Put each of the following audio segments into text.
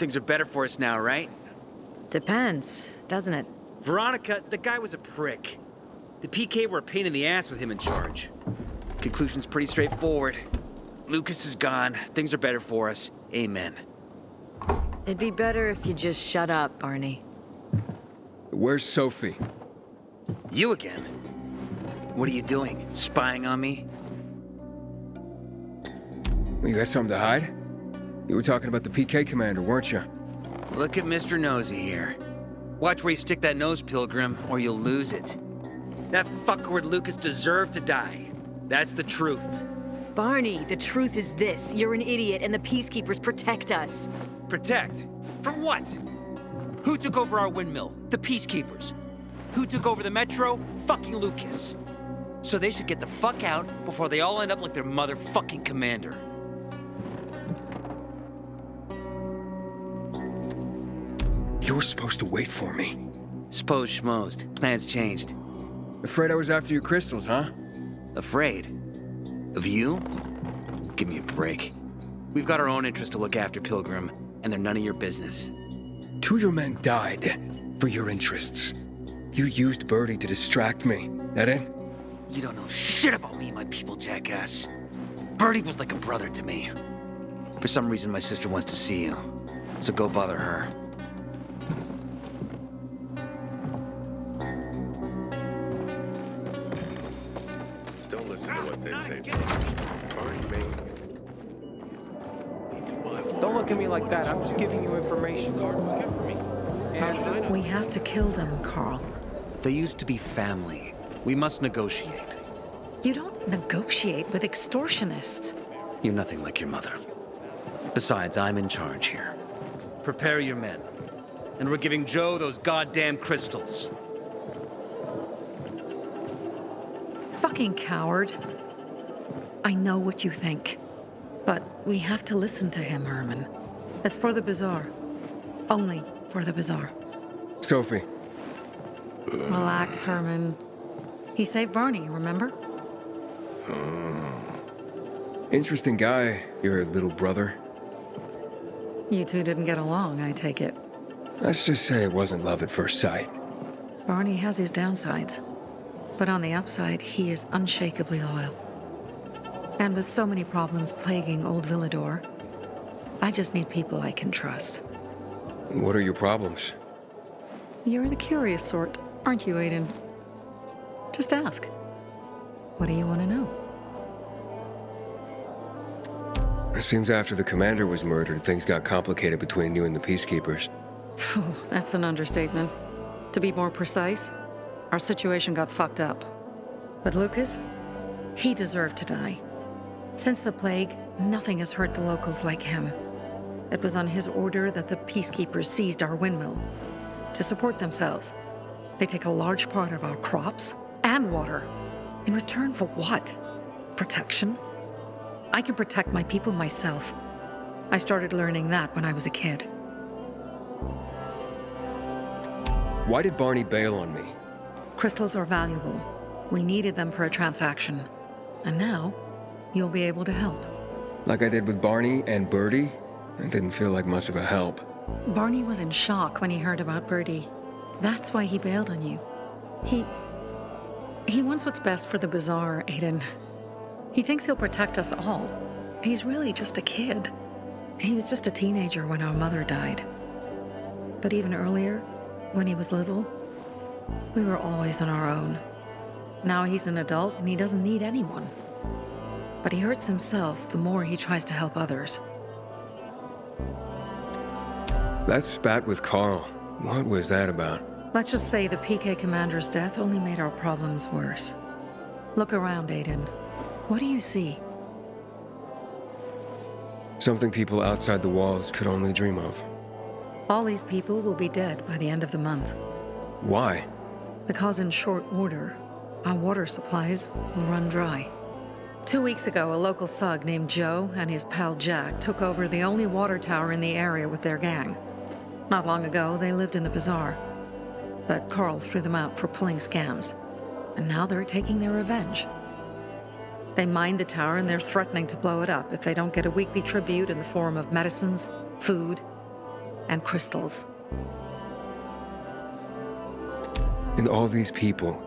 Things are better for us now, right? Depends, doesn't it? Veronica, the guy was a prick. The PK were a pain in the ass with him in charge. Conclusion's pretty straightforward. Lucas is gone. Things are better for us. Amen. It'd be better if you just shut up, Barney. Where's Sophie? You again? What are you doing? Spying on me? You got something to hide? You were talking about the PK commander, weren't you? Look at Mr. Nosy here. Watch where you stick that nose, Pilgrim, or you'll lose it. That fuckward Lucas deserved to die. That's the truth. Barney, the truth is this. You're an idiot and the Peacekeepers protect us. Protect? From what? Who took over our windmill? The Peacekeepers. Who took over the Metro? Fucking Lucas. So they should get the fuck out before they all end up like their motherfucking commander. You were supposed to wait for me. Suppose schmozed. Plans changed. Afraid I was after your crystals, huh? Afraid? Of you? Give me a break. We've got our own interests to look after, Pilgrim, and they're none of your business. 2 of your men died for your interests. You used Birdie to distract me. That it? You don't know shit about me and my people, jackass. Birdie was like a brother to me. For some reason, my sister wants to see you. So go bother her. Don't listen to what they say. Don't look at me like that. I'm just giving you information. We have to kill them, Carl. They used to be family. We must negotiate. You don't negotiate with extortionists. You're nothing like your mother. Besides, I'm in charge here. Prepare your men. And we're giving Joe those goddamn crystals. Fucking coward. I know what you think. But we have to listen to him, Herman. It's for the Bazaar. Only for the Bazaar. Sophie. Relax, Herman. He saved Barney, remember? Interesting guy, your little brother. You two didn't get along, I take it. Let's just say it wasn't love at first sight. Barney has his downsides. But on the upside, he is unshakably loyal. And with so many problems plaguing old Villador, I just need people I can trust. What are your problems? You're the curious sort, aren't you, Aiden? Just ask. What do you want to know? It seems after the commander was murdered, things got complicated between you and the Peacekeepers. Oh, that's an understatement. To be more precise, our situation got fucked up. But Lucas, he deserved to die. Since the plague, nothing has hurt the locals like him. It was on his order that the Peacekeepers seized our windmill. To support themselves, they take a large part of our crops and water. In return for what? Protection? I can protect my people myself. I started learning that when I was a kid. Why did Barney bail on me? Crystals are valuable. We needed them for a transaction. And now, you'll be able to help. Like I did with Barney and Birdie? It didn't feel like much of a help. Barney was in shock when he heard about Birdie. That's why he bailed on you. He wants what's best for the Bazaar, Aiden. He thinks he'll protect us all. He's really just a kid. He was just a teenager when our mother died. But even earlier, when he was little, we were always on our own. Now he's an adult and he doesn't need anyone. But he hurts himself the more he tries to help others. That spat with Carl. What was that about? Let's just say the PK commander's death only made our problems worse. Look around, Aiden. What do you see? Something people outside the walls could only dream of. All these people will be dead by the end of the month. Why? Because in short order, our water supplies will run dry. 2 weeks ago, a local thug named Joe and his pal Jack took over the only water tower in the area with their gang. Not long ago, they lived in the Bazaar. But Carl threw them out for pulling scams. And now they're taking their revenge. They mined the tower and they're threatening to blow it up if they don't get a weekly tribute in the form of medicines, food, and crystals. And all these people,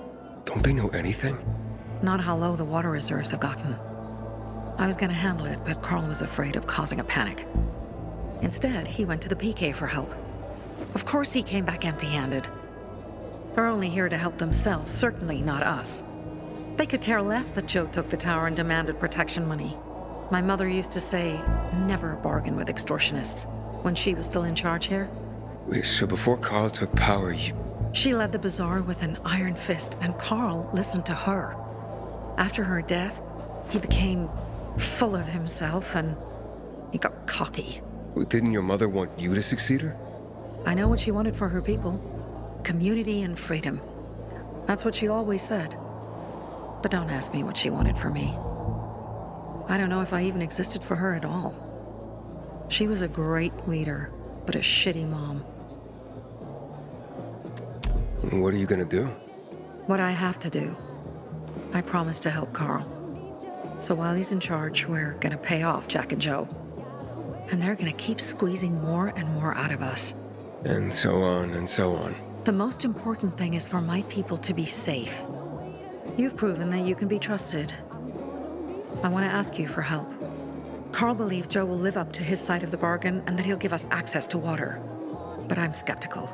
don't they know anything? Not how low the water reserves have gotten. I was gonna handle it, but Carl was afraid of causing a panic. Instead, he went to the PK for help. Of course he came back empty-handed. They're only here to help themselves, certainly not us. They could care less that Joe took the tower and demanded protection money. My mother used to say, never bargain with extortionists, when she was still in charge here. Wait, so before Carl took power, She led the Bazaar with an iron fist, and Carl listened to her. After her death, he became full of himself, and he got cocky. Didn't your mother want you to succeed her? I know what she wanted for her people. Community and freedom. That's what she always said. But don't ask me what she wanted for me. I don't know if I even existed for her at all. She was a great leader, but a shitty mom. What are you gonna do? What I have to do. I promised to help Carl. So while he's in charge, we're gonna pay off Jack and Joe. And they're gonna keep squeezing more and more out of us. And so on and so on. The most important thing is for my people to be safe. You've proven that you can be trusted. I want to ask you for help. Carl believes Joe will live up to his side of the bargain and that he'll give us access to water. But I'm skeptical.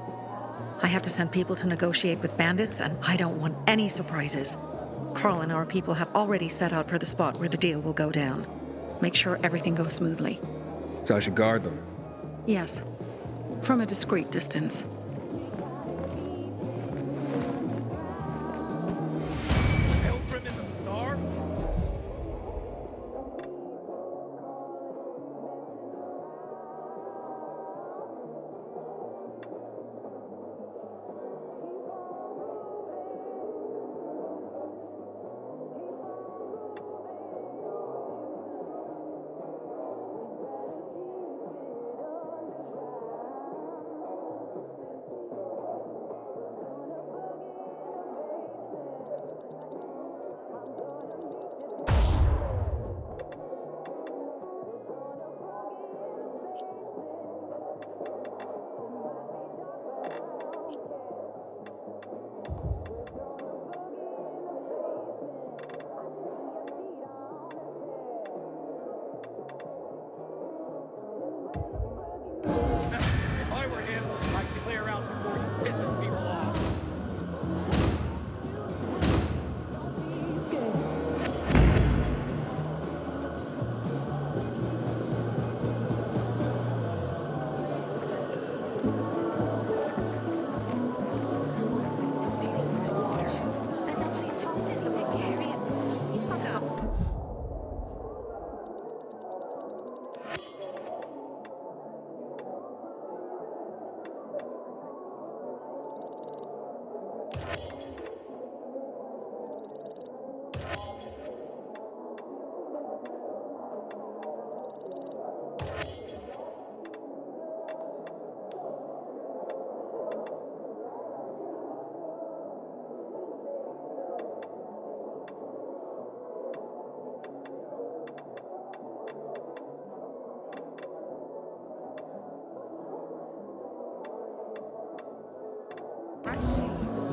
I have to send people to negotiate with bandits, and I don't want any surprises. Carl and our people have already set out for the spot where the deal will go down. Make sure everything goes smoothly. So I should guard them. Yes, from a discreet distance. Pilgrim in the Bazaar? If I were him, I'd clear out before he pisses people off. Someone's been stealing the water. And then she's told this to make Harry and he's fucked up.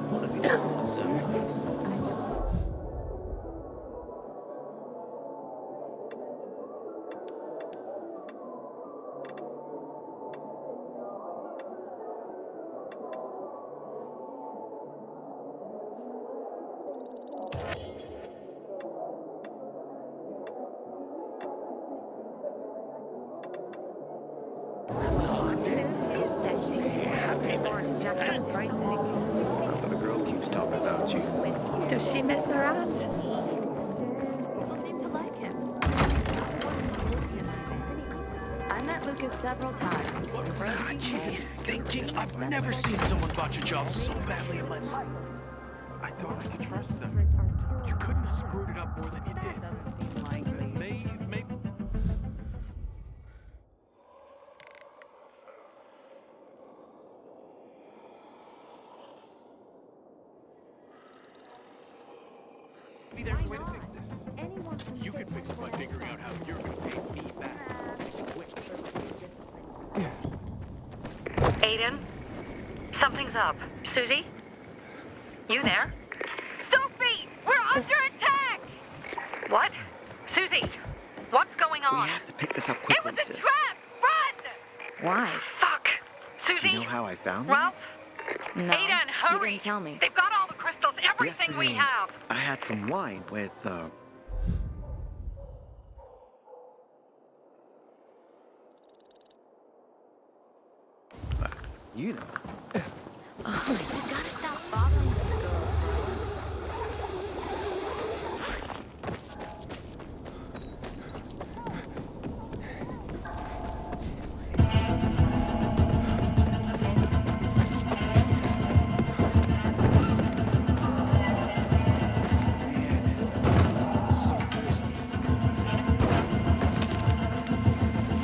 What have you done, Bazaar? The girl keeps talking about you. Does she miss her aunt? People seem to like him. I met Lucas several times. Thinking I've never seen someone botch a job so badly in my life. I thought I could trust them. You couldn't have screwed it up more than you did. Maybe. Maybe there's a way to fix this. You can fix it by figuring out how you're going to pay me back. Aiden? Something's up. Susie? You there? Sophie! We're under attack! What? Susie! What's going on? We have to pick this up It quickly, was a sis. trap! Run! Why? Fuck! Susie? Do you know how I found Ralph? No, Aiden, hurry! you didn't tell me. They've got all the crystals, these? everything we Yesterday, have! I had some wine with, you know. You gotta stop bothering this girl.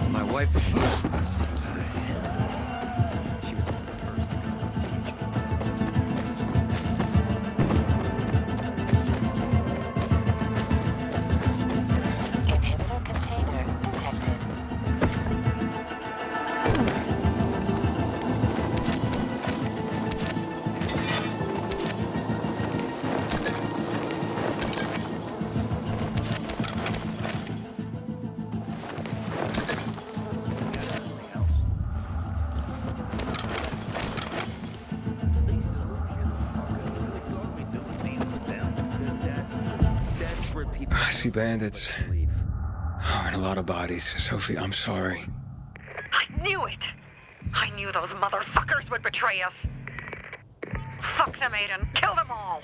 My wife was close to this Tuesday. She was one of the first to Inhibitor container detected. Desperate people. I see bandits. Leave. Oh, and a lot of bodies. Sophie, I'm sorry. I knew it! I knew those motherfuckers would betray us! Fuck them, Aiden! Kill them all!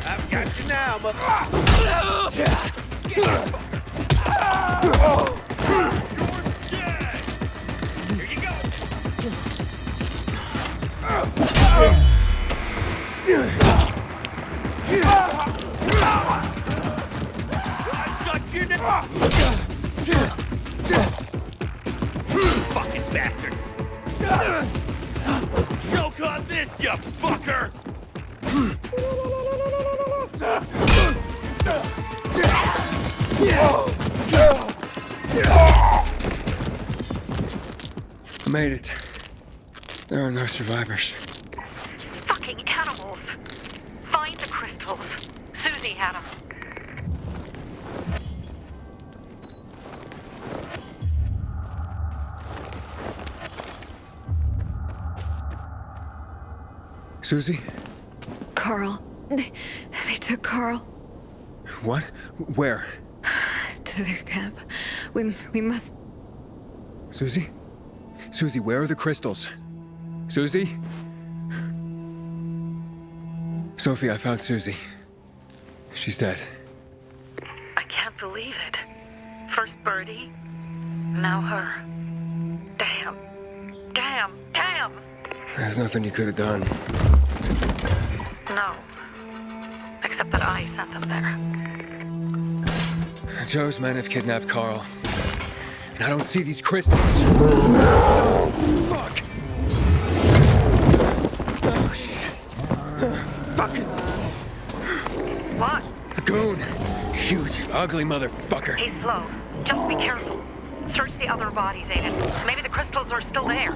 I've got you now, mother. Here you go. I've got you now. Fucking bastard. Choke on this, you fucker. I made it. There are no survivors. Fucking animals! Find the crystals. Susie had them. Susie? Carl. They took Carl What? Where? to their camp. We must... Susie? Susie, where are the crystals? Susie? Sophie, I found Susie. She's dead. I can't believe it. First Birdie, now her. Damn. Damn. Damn! There's nothing you could have done. No. Except that I sent them there. Joe's men have kidnapped Carl. And I don't see these crystals. Oh, fuck! Oh, shit. Fucking What? a goon. Huge, ugly motherfucker. He's slow. Just be careful. Search the other bodies, Aiden. Maybe the crystals are still there.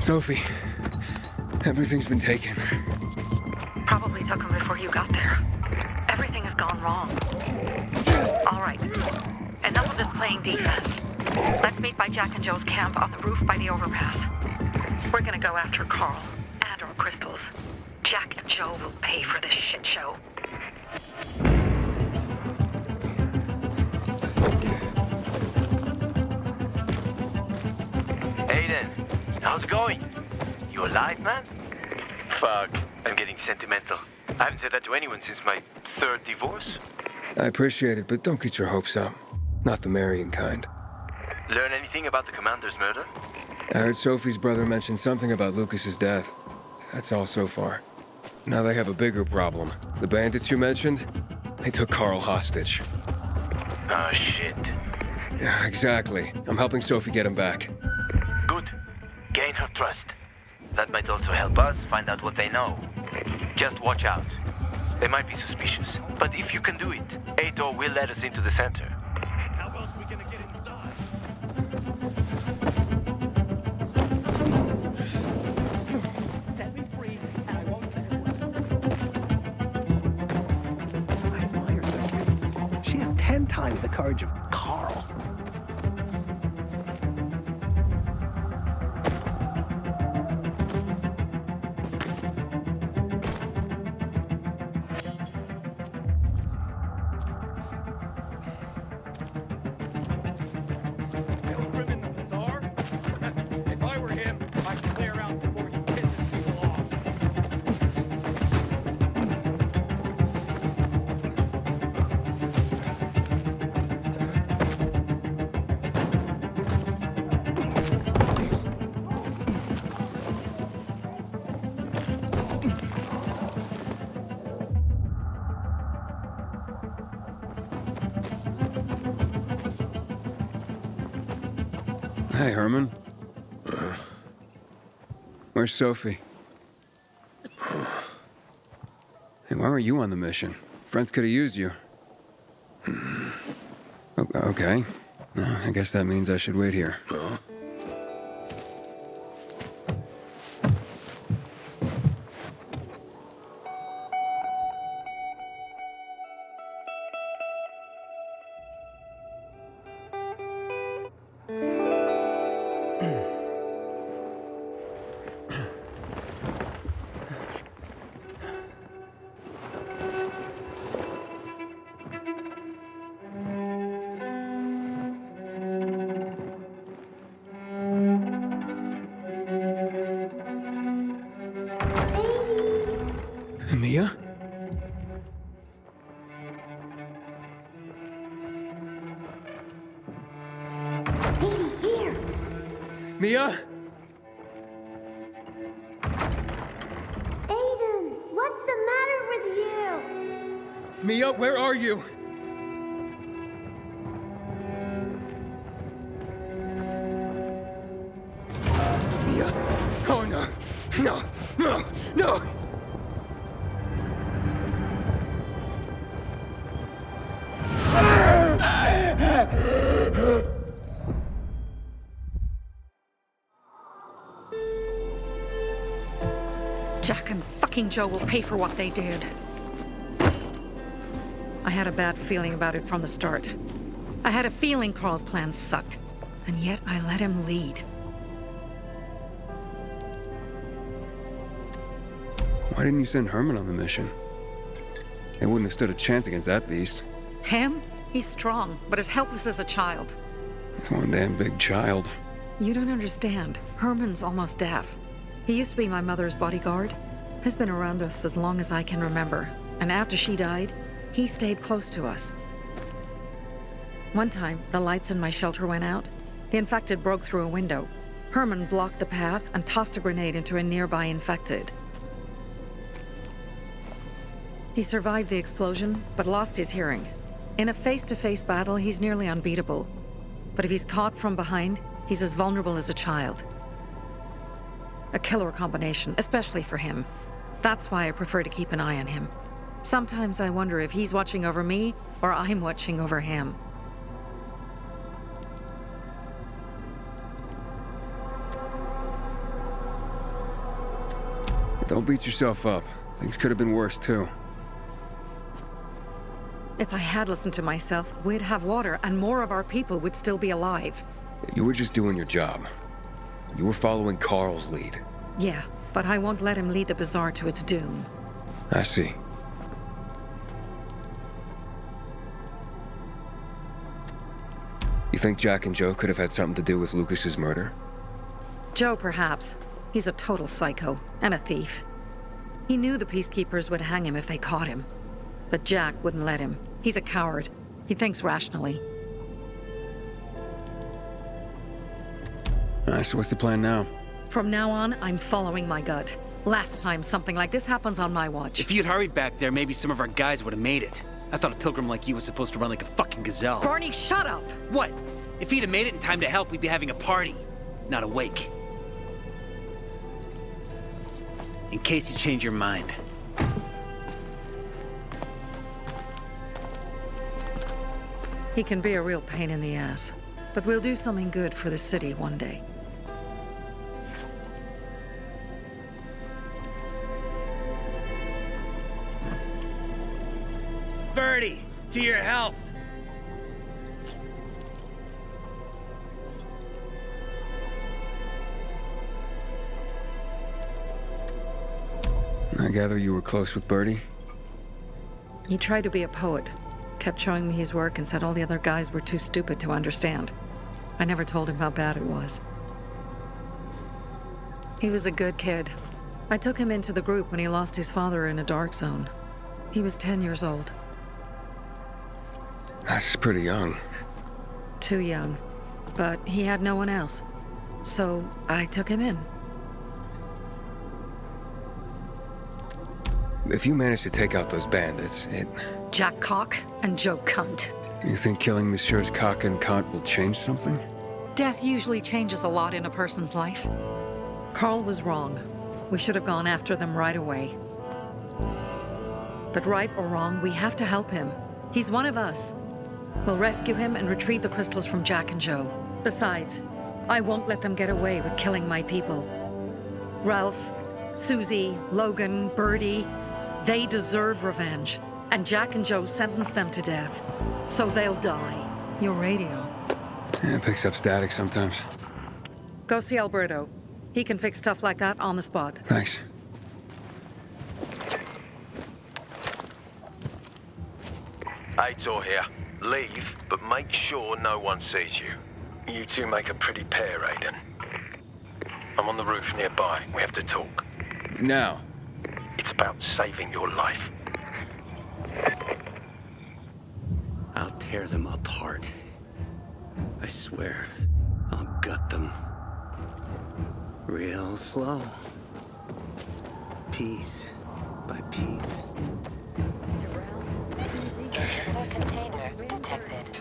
Sophie, everything's been taken. Probably took him before you got there. Everything has gone wrong. All right. Enough of this playing defense. Let's meet by Jack and Joe's camp on the roof by the overpass. We're gonna go after Carl and our crystals. Jack and Joe will pay for this shit show. Aiden, how's it going? You alive, man? Fuck, I'm getting sentimental. I haven't said that to anyone since my third divorce. I appreciate it, but don't get your hopes up. Not the marrying kind. Learn anything about the commander's murder? I heard Sophie's brother mention something about Lucas's death. That's all so far. Now they have a bigger problem. The bandits you mentioned, they took Carl hostage. Oh, shit. Yeah, exactly. I'm helping Sophie get him back. Good. Gain her trust. That might also help us find out what they know. Just watch out. They might be suspicious, but if you can do it, Ato will let us into the center. How else are we gonna get inside? Set me free, and I won't let it win. I admire Sophie. She has 10 times the courage of Carl. Hey, Herman. Where's Sophie? Hey, why were you on the mission? Friends could have used you. Okay. I guess that means I should wait here. Mia? Here. Mia? Aiden, what's the matter with you? Mia, where are you? No! No! No! Jack and fucking Joe will pay for what they did. I had a bad feeling about it from the start. I had a feeling Carl's plan sucked, and yet I let him lead. Why didn't you send Herman on the mission? They wouldn't have stood a chance against that beast. Him? He's strong, but as helpless as a child. He's one damn big child. You don't understand. Herman's almost deaf. He used to be my mother's bodyguard. He's been around us as long as I can remember. And after she died, he stayed close to us. One time, the lights in my shelter went out. The infected broke through a window. Herman blocked the path and tossed a grenade into a nearby infected. He survived the explosion, but lost his hearing. In a face-to-face battle, he's nearly unbeatable. But if he's caught from behind, he's as vulnerable as a child. A killer combination, especially for him. That's why I prefer to keep an eye on him. Sometimes I wonder if he's watching over me, or I'm watching over him. Don't beat yourself up. Things could have been worse, too. If I had listened to myself, we'd have water, and more of our people would still be alive. You were just doing your job. You were following Carl's lead. Yeah, but I won't let him lead the Bazaar to its doom. I see. You think Jack and Joe could have had something to do with Lucas's murder? Joe, perhaps. He's a total psycho, and a thief. He knew the peacekeepers would hang him if they caught him. But Jack wouldn't let him. He's a coward. He thinks rationally. So what's the plan now? From now on, I'm following my gut. Last time something like this happens on my watch. If you'd hurried back there, maybe some of our guys would have made it. I thought a pilgrim like you was supposed to run like a fucking gazelle. Barney, shut up! What? If he'd have made it in time to help, we'd be having a party, not a wake. In case you change your mind. He can be a real pain in the ass. But we'll do something good for the city one day. Birdie, to your health. I gather you were close with Birdie? He tried to be a poet. Kept showing me his work and said all the other guys were too stupid to understand. I never told him how bad it was. He was a good kid. I took him into the group when he lost his father in a dark zone. He was 10 years old. That's pretty young. Too young. But he had no one else. So I took him in. If you manage to take out those bandits, Jack Cock and Joe Cunt. You think killing Messieurs Cock and Cunt will change something? Death usually changes a lot in a person's life. Carl was wrong. We should have gone after them right away. But right or wrong, we have to help him. He's one of us. We'll rescue him and retrieve the crystals from Jack and Joe. Besides, I won't let them get away with killing my people. Ralph, Susie, Logan, Birdie, they deserve revenge. And Jack and Joe sentenced them to death. So they'll die. Your radio. Yeah, it picks up static sometimes. Go see Alberto. He can fix stuff like that on the spot. Thanks. Aitor here. Leave, but make sure no one sees you. You two make a pretty pair, Aiden. I'm on the roof nearby. We have to talk. Now. It's about saving your life. I'll tear them apart. I swear, I'll gut them. Real slow. Piece by piece. Inhibitor container detected.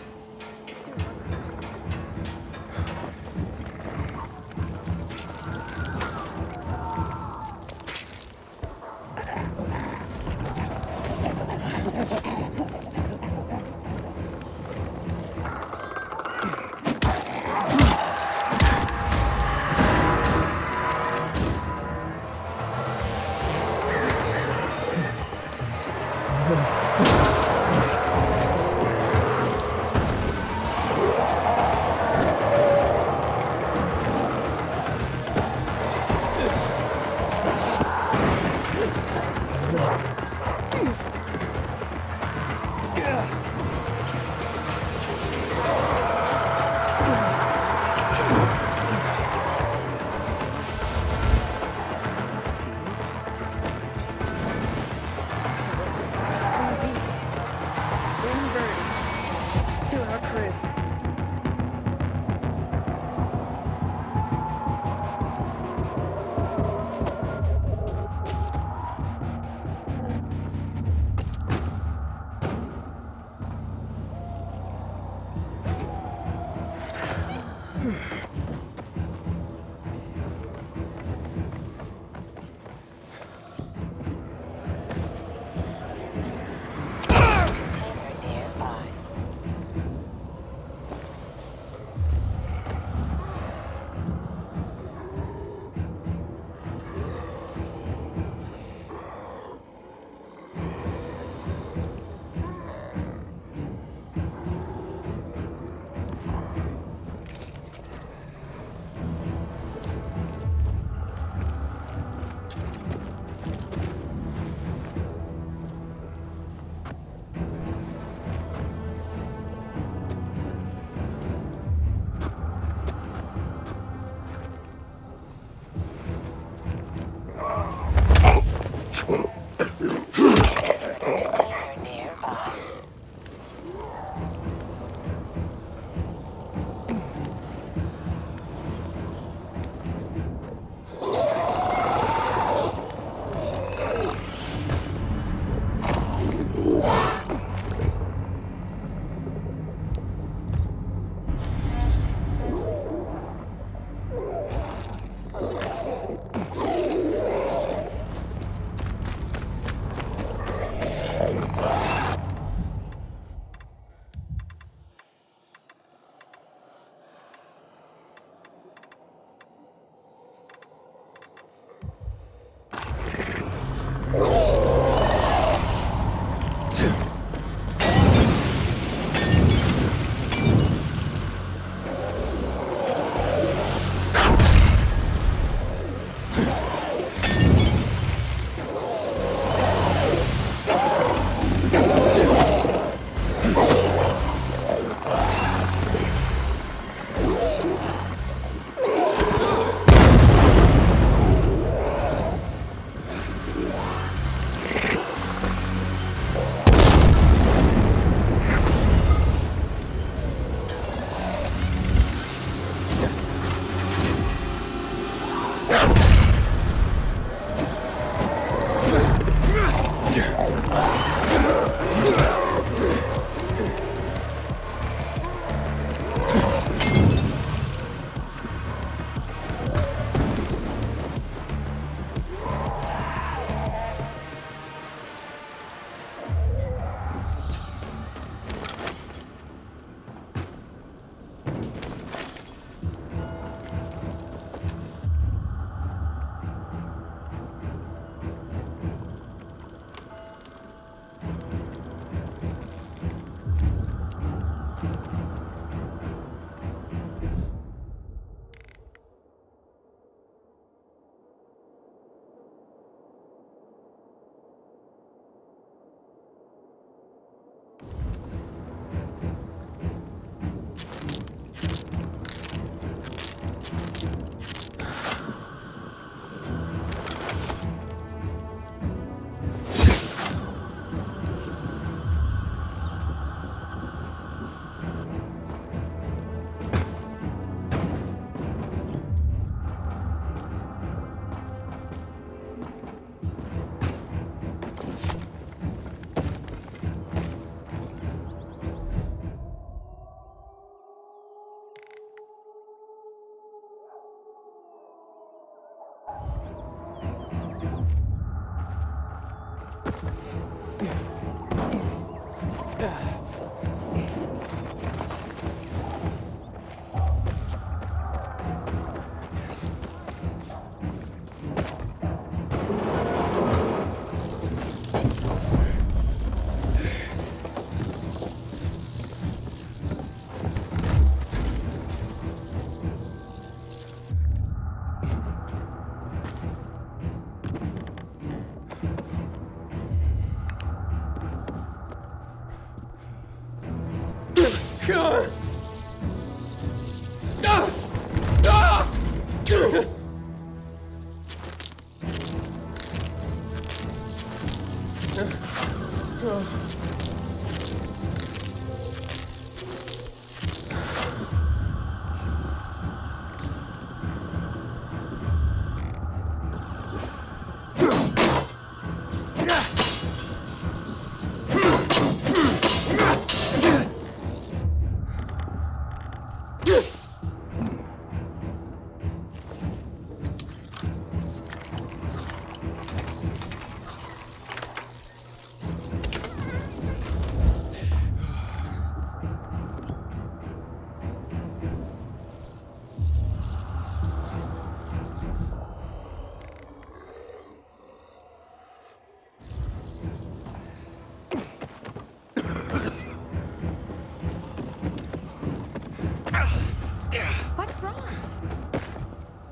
What's wrong?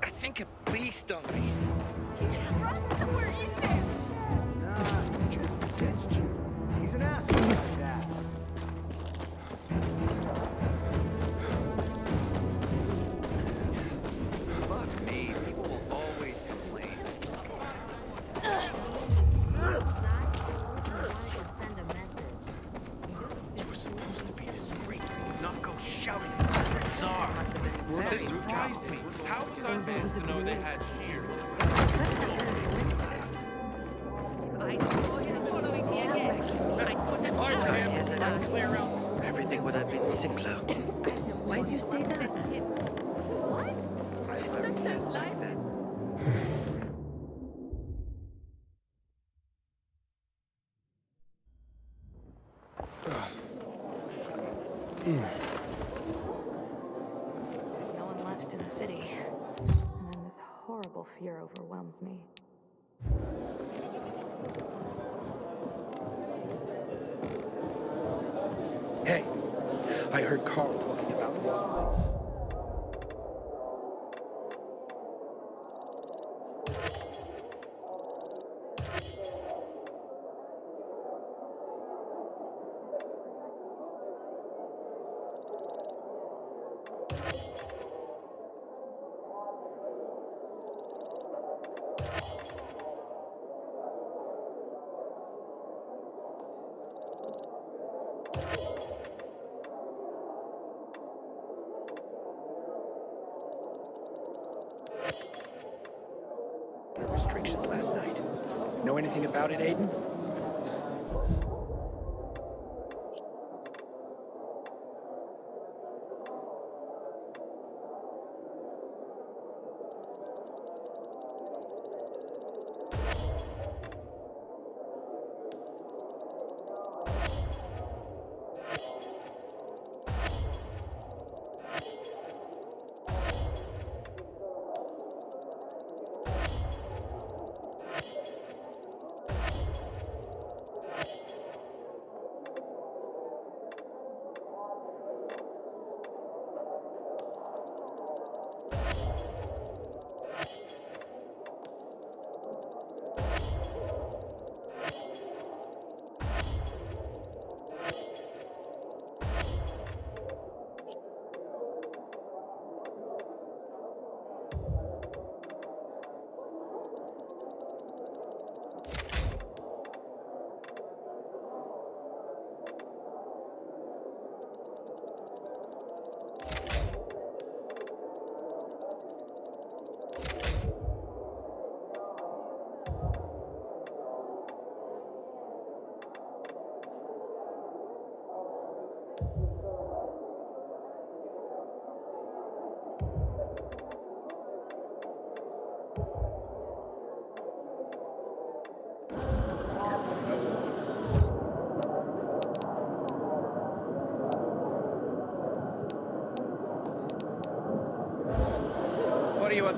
I think a bee stung me. Run! We're in there! Nah, he just ditched you. He's an asshole like that. Fuck me. People will always complain. You were supposed to be discreet, not go shouting at the Bazaar. This surprised me. How was our fans to know they had shears? Everything would have been simpler. Why'd you say that? Sometimes life. There's no one left in the city. And then this horrible fear overwhelms me. Hey, I heard Carl talking about one. Restrictions last night. Know anything about it, Aiden?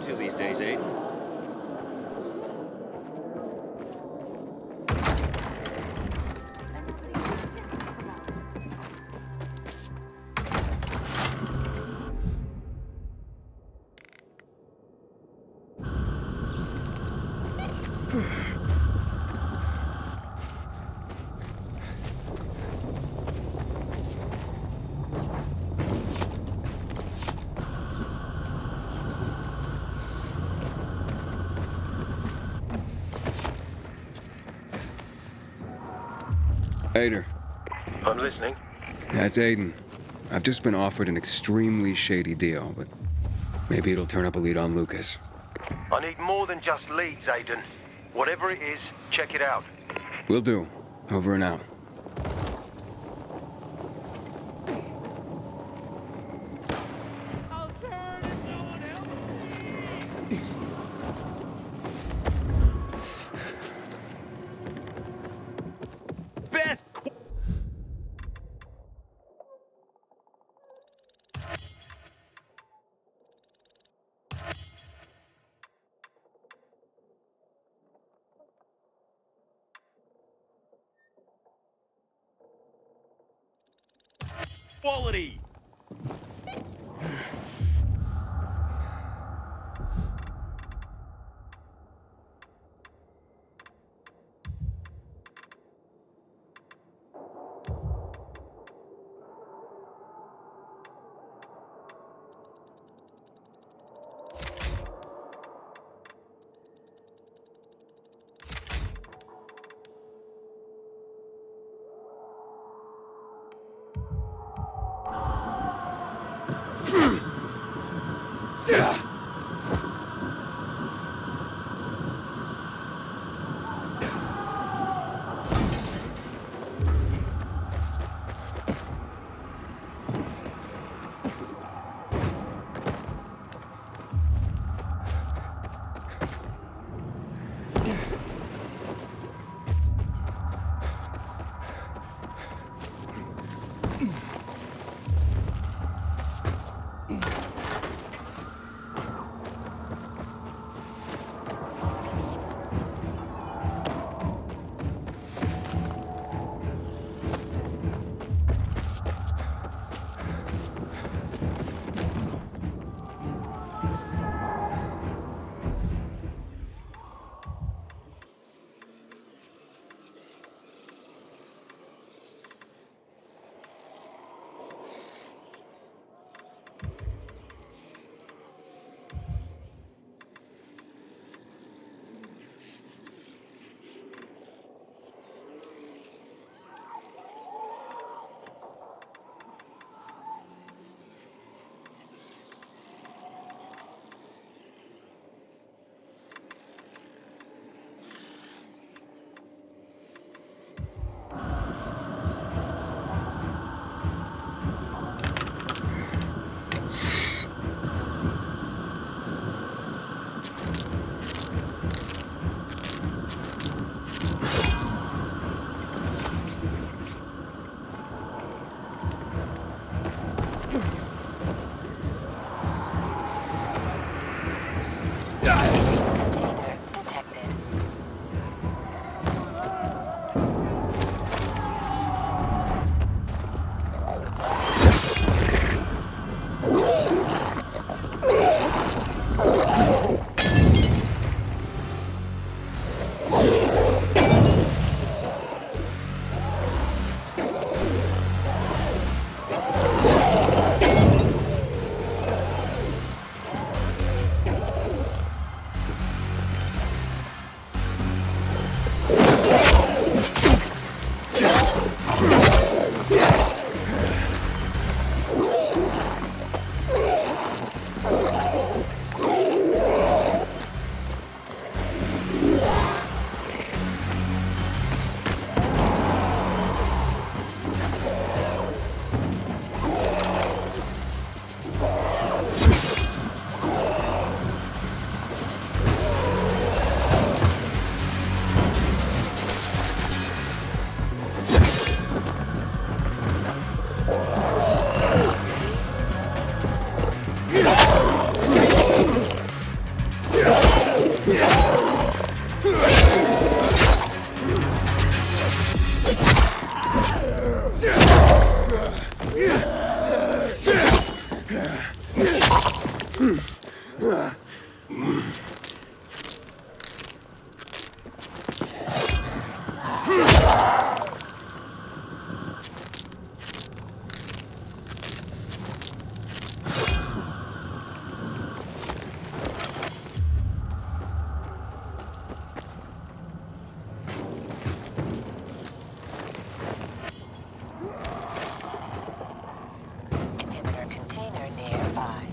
up to these days, Aiden? Ader. I'm listening. That's Aiden. I've just been offered an extremely shady deal, but maybe it'll turn up a lead on Lucas. I need more than just leads, Aiden. Whatever it is, check it out. Will do. Over and out. Quality! Inhibitor container nearby.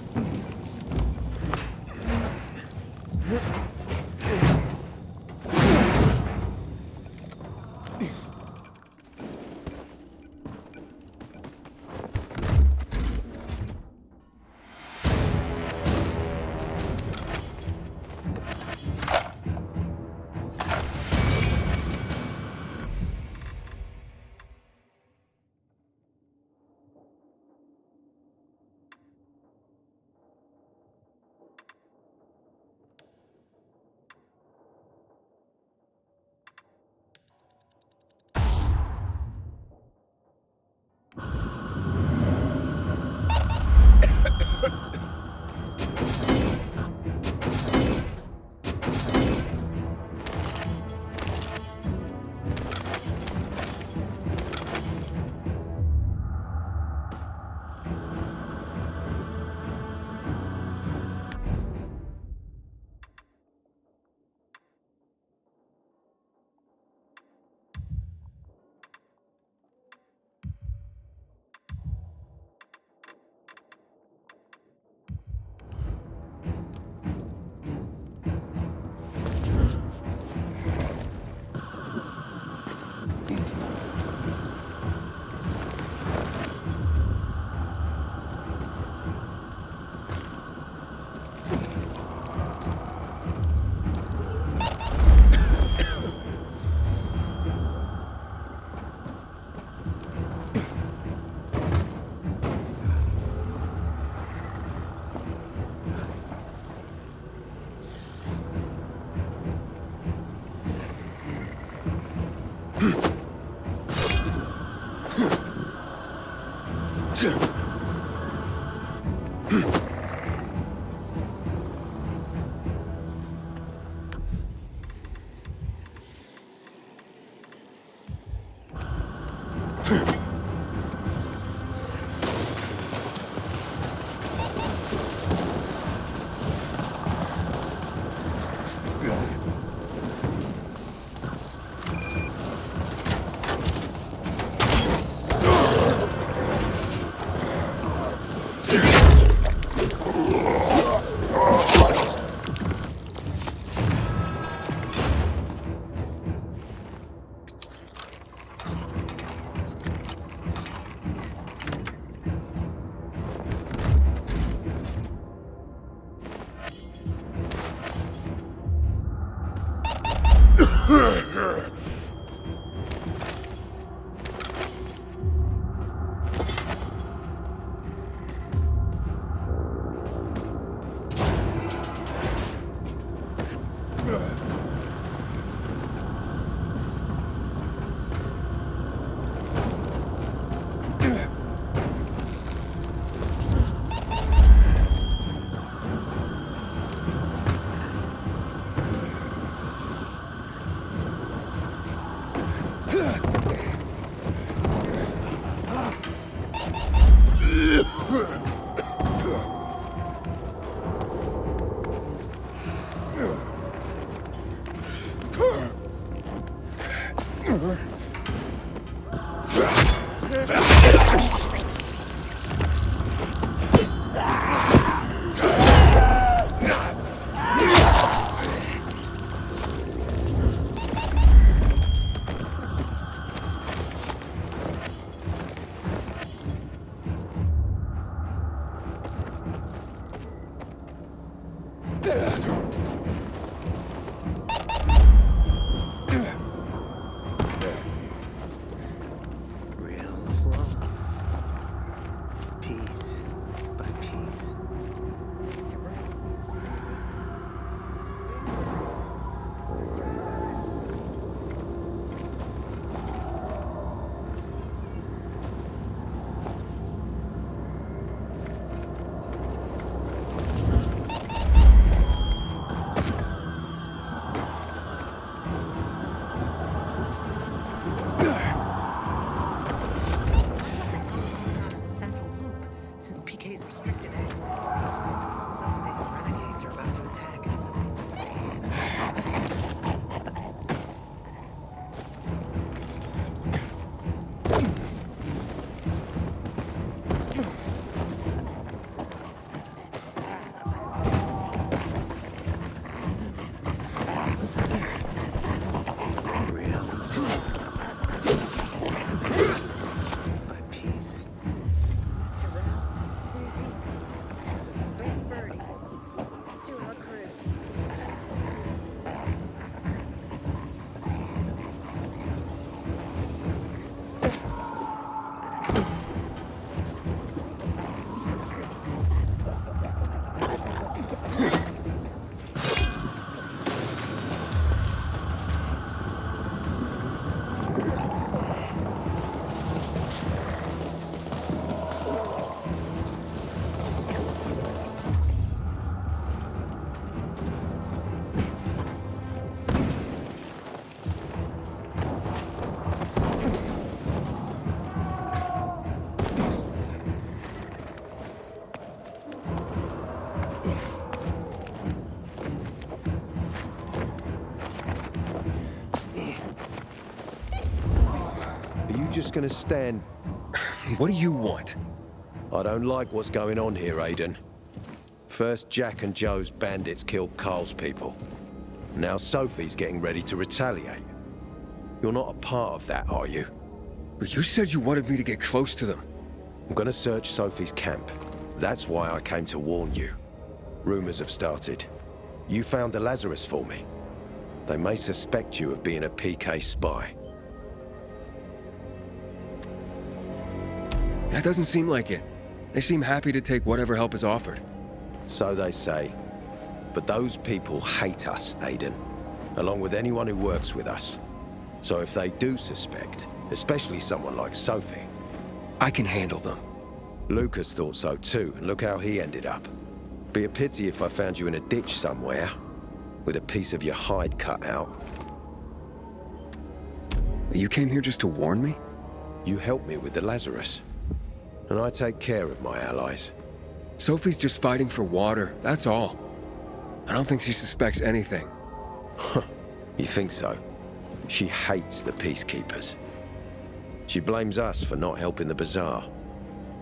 just gonna stand? What do you want? I don't like what's going on here, Aiden. First, Jack and Joe's bandits killed Carl's people. Now Sophie's getting ready to retaliate. You're not a part of that, are you? But you said you wanted me to get close to them. I'm gonna search Sophie's camp. That's why I came to warn you. Rumors have started. You found the Lazarus for me. They may suspect you of being a PK spy. That doesn't seem like it. They seem happy to take whatever help is offered. So they say. But those people hate us, Aiden. Along with anyone who works with us. So if they do suspect, especially someone like Sophie... I can handle them. Lucas thought so too, and look how he ended up. Be a pity if I found you in a ditch somewhere, with a piece of your hide cut out. You came here just to warn me? You helped me with the Lazarus. And I take care of my allies. Sophie's just fighting for water, that's all. I don't think she suspects anything. You think so? She hates the peacekeepers. She blames us for not helping the Bazaar,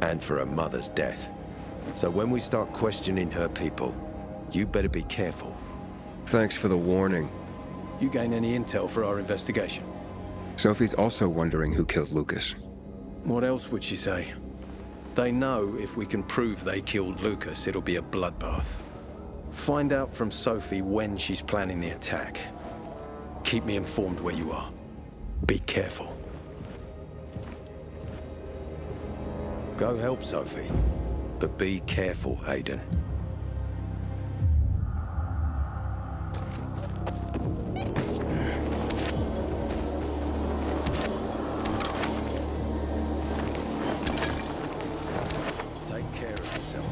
and for her mother's death. So when we start questioning her people, you better be careful. Thanks for the warning. You gain any intel for our investigation? Sophie's also wondering who killed Lucas. What else would she say? They know if we can prove they killed Lucas, it'll be a bloodbath. Find out from Sophie when she's planning the attack. Keep me informed where you are. Be careful. Go help Sophie, but be careful, Aiden. Take care of yourself,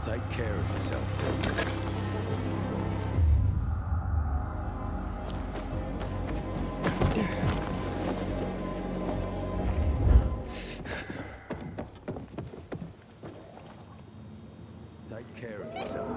Take care of yourself. Take care of yourself.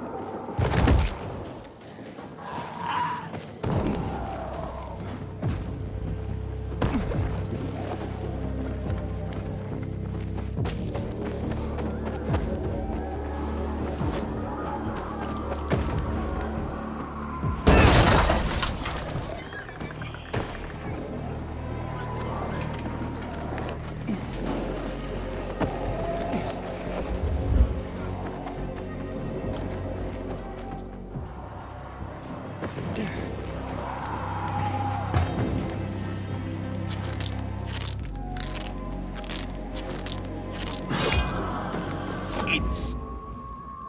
It's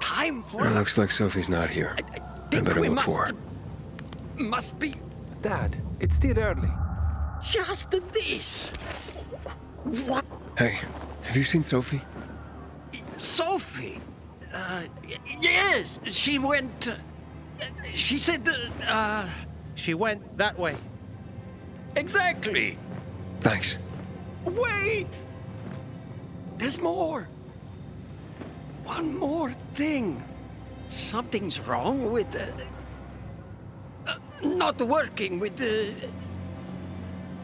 time for It looks like Sophie's not here. I better look for her. Must be Dad, it's still early. just this. What? Hey, have you seen Sophie? Sophie? Yes, she went. She said that. She went that way. Exactly. Thanks. Wait! There's more. One more thing. Something's wrong with not working with the...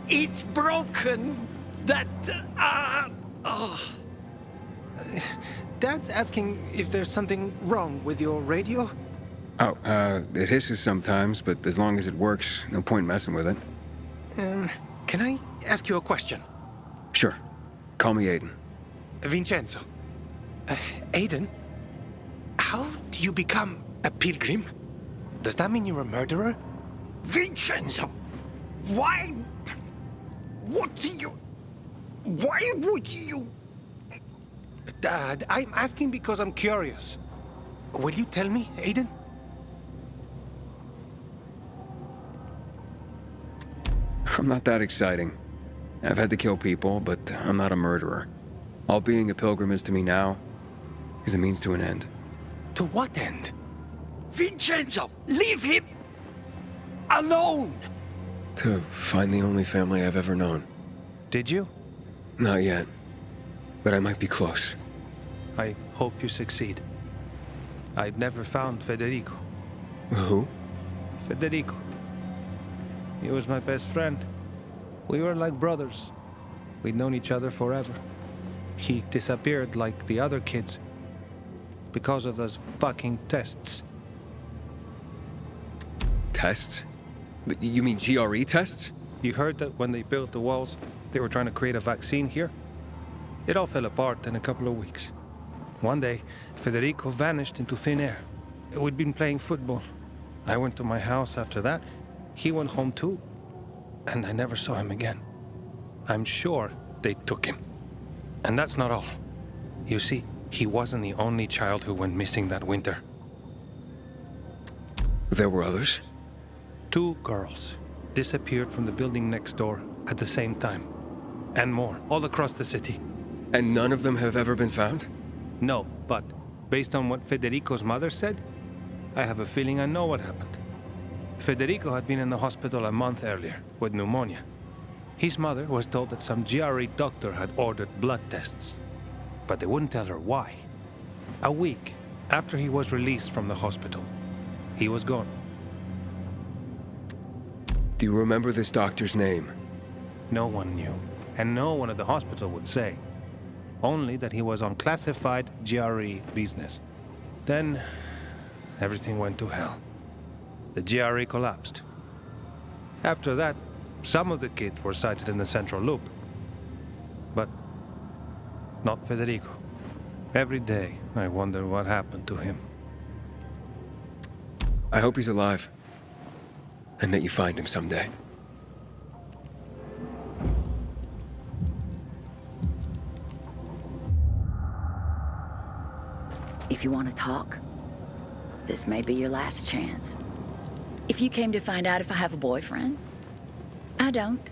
It's broken. That, Dad's asking if there's something wrong with your radio? Oh, it hisses sometimes, but as long as it works, no point messing with it. Can I ask you a question? Sure. Call me Aiden. Vincenzo. Aiden, how do you become a pilgrim? Does that mean you're a murderer? Vincenzo! Why? What do you... Why would you... Dad, I'm asking because I'm curious. Will you tell me, Aiden? I'm not that exciting. I've had to kill people, but I'm not a murderer. All being a pilgrim is to me now is a means to an end. To what end? Vincenzo, leave him alone! To find the only family I've ever known. Did you? Not yet. but I might be close. I hope you succeed. I've never found Federico. Who? Federico. He was my best friend. We were like brothers. We'd known each other forever. He disappeared like the other kids because of those fucking tests. Tests? You mean GRE tests? You heard that when they built the walls, they were trying to create a vaccine here? It all fell apart in a couple of weeks. One day, Federico vanished into thin air. We'd been playing football. I went to my house after that. He went home too. And I never saw him again. I'm sure they took him. And that's not all. You see, he wasn't the only child who went missing that winter. There were others? 2 girls disappeared from the building next door at the same time. And more, all across the city. And none of them have ever been found? No, but based on what Federico's mother said, I have a feeling I know what happened. Federico had been in the hospital a month earlier with pneumonia. His mother was told that some GRE doctor had ordered blood tests, but they wouldn't tell her why. A week after he was released from the hospital, he was gone. Do you remember this doctor's name? No one knew, and no one at the hospital would say. Only that he was on classified GRE business. Then, everything went to hell. The GRE collapsed. After that, some of the kids were sighted in the central loop. But not Federico. Every day, I wonder what happened to him. I hope he's alive. And that you find him someday. If you want to talk, this may be your last chance. If you came to find out if I have a boyfriend, I don't.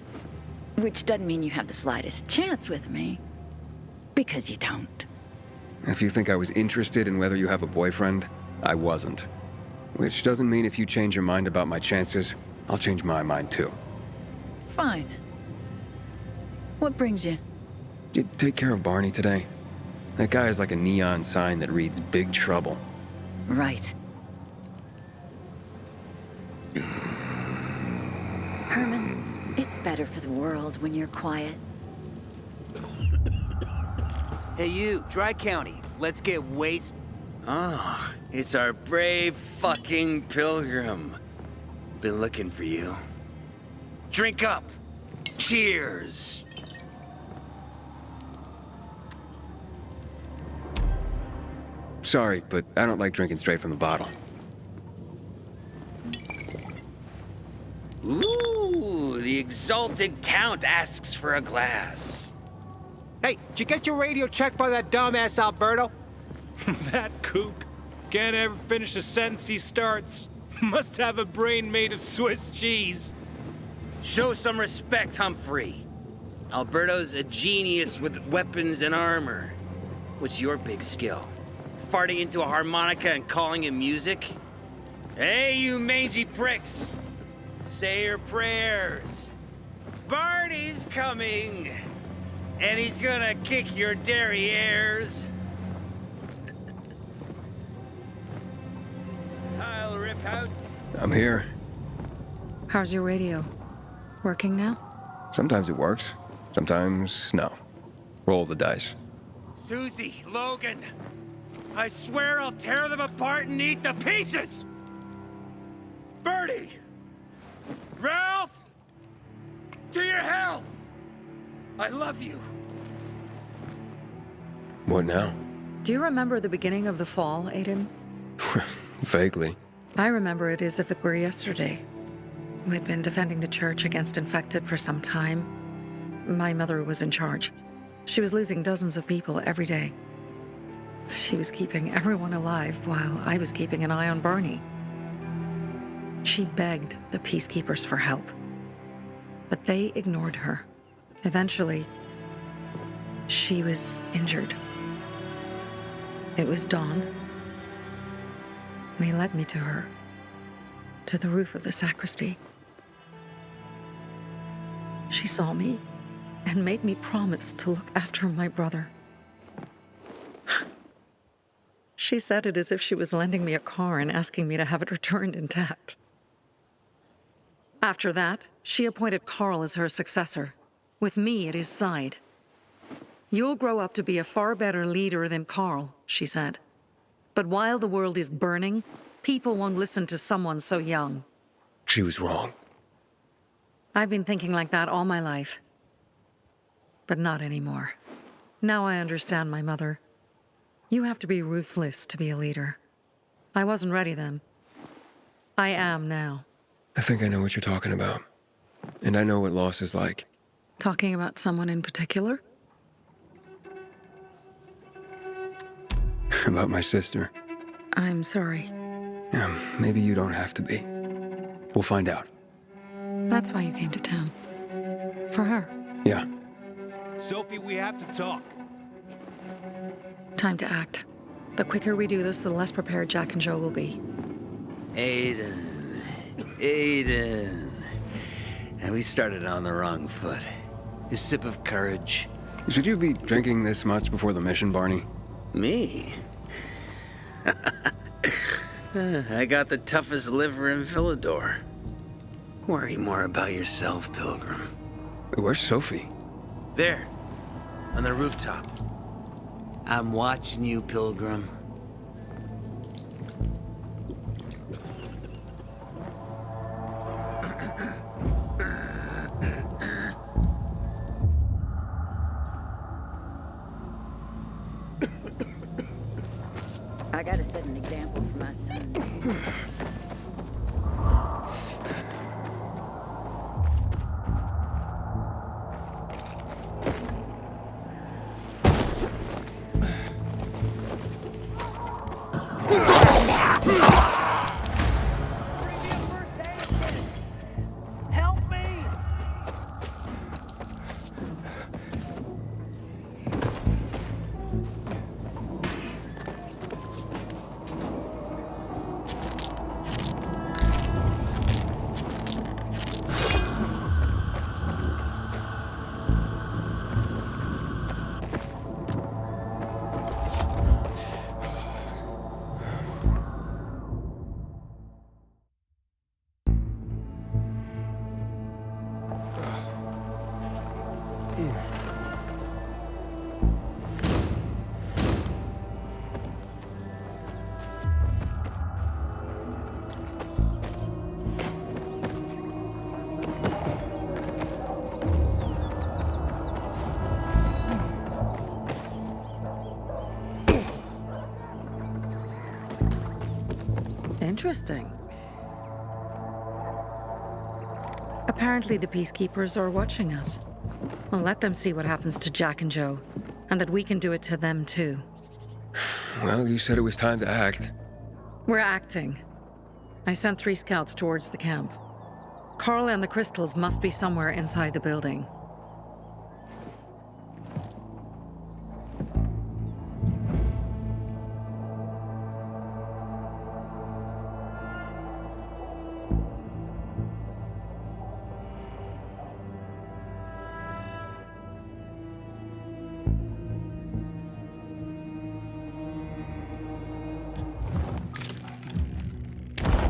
Which doesn't mean you have the slightest chance with me. Because you don't. If you think I was interested in whether you have a boyfriend, I wasn't. Which doesn't mean if you change your mind about my chances, I'll change my mind too. Fine. What brings you? Did you take care of Barney today? That guy is like a neon sign that reads Big Trouble. Right. Herman, it's better for the world when you're quiet. Hey you, Dry County, let's get waste. Ah, it's our brave fucking pilgrim. Been looking for you. Drink up. Cheers. Sorry, but I don't like drinking straight from the bottle. Ooh, the exalted count asks for a glass. Hey, did you get your radio checked by that dumbass Alberto? That kook can't ever finish a sentence he starts. Must have a brain made of Swiss cheese. Show some respect, Humphrey. Alberto's a genius with weapons and armor. What's your big skill? Farting into a harmonica and calling it music? Hey, you mangy pricks! Say your prayers. Barney's coming! And he's gonna kick your derrieres. I'll rip out. I'm here. How's your radio? Working now? Sometimes it works. Sometimes, no. Roll the dice. Susie, Logan, I swear I'll tear them apart and eat the pieces! Bertie! Ralph! To your health! I love you. What now? Do you remember the beginning of the fall, Aiden? Vaguely. I remember it as if it were yesterday. We'd been defending the church against infected for some time. My mother was in charge. She was losing dozens of people every day. She was keeping everyone alive while I was keeping an eye on Barney. She begged the peacekeepers for help, but they ignored her. Eventually, she was injured. It was dawn. They led me to her, to the roof of the sacristy. She saw me and made me promise to look after my brother. She said it as if she was lending me a car and asking me to have it returned intact. After that, she appointed Carl as her successor, with me at his side. You'll grow up to be a far better leader than Carl, she said. But while the world is burning, people won't listen to someone so young. She was wrong. I've been thinking like that all my life. But not anymore. Now I understand my mother. You have to be ruthless to be a leader. I wasn't ready then. I am now. I think I know what you're talking about. And I know what loss is like. Talking about someone in particular? About my sister. I'm sorry. Yeah, maybe you don't have to be. We'll find out. That's why you came to town. For her. Yeah. Sophie, we have to talk. Time to act. The quicker we do this, the less prepared Jack and Joe will be. Aiden. And we started on the wrong foot. A sip of courage. Should you be drinking this much before the mission, Barney? Me? I got the toughest liver in Villador. Worry more about yourself, Pilgrim. Where's Sophie? There, on the rooftop. I'm watching you, Pilgrim. I gotta set an example for my sons. Help me! Interesting. Apparently the peacekeepers are watching us. Well, let them see what happens to Jack and Joe, and that we can do it to them too. Well, you said it was time to act. We're acting. I sent 3 scouts towards the camp. Carl and the crystals must be somewhere inside the building.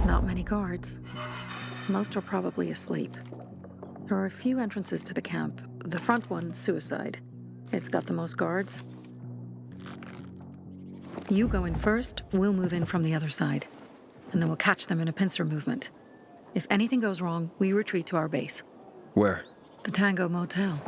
Not many guards. Most are probably asleep. There are a few entrances to the camp. The front one, suicide. It's got the most guards. You go in first, we'll move in from the other side. And then we'll catch them in a pincer movement. If anything goes wrong, we retreat to our base. Where? The Tango Motel.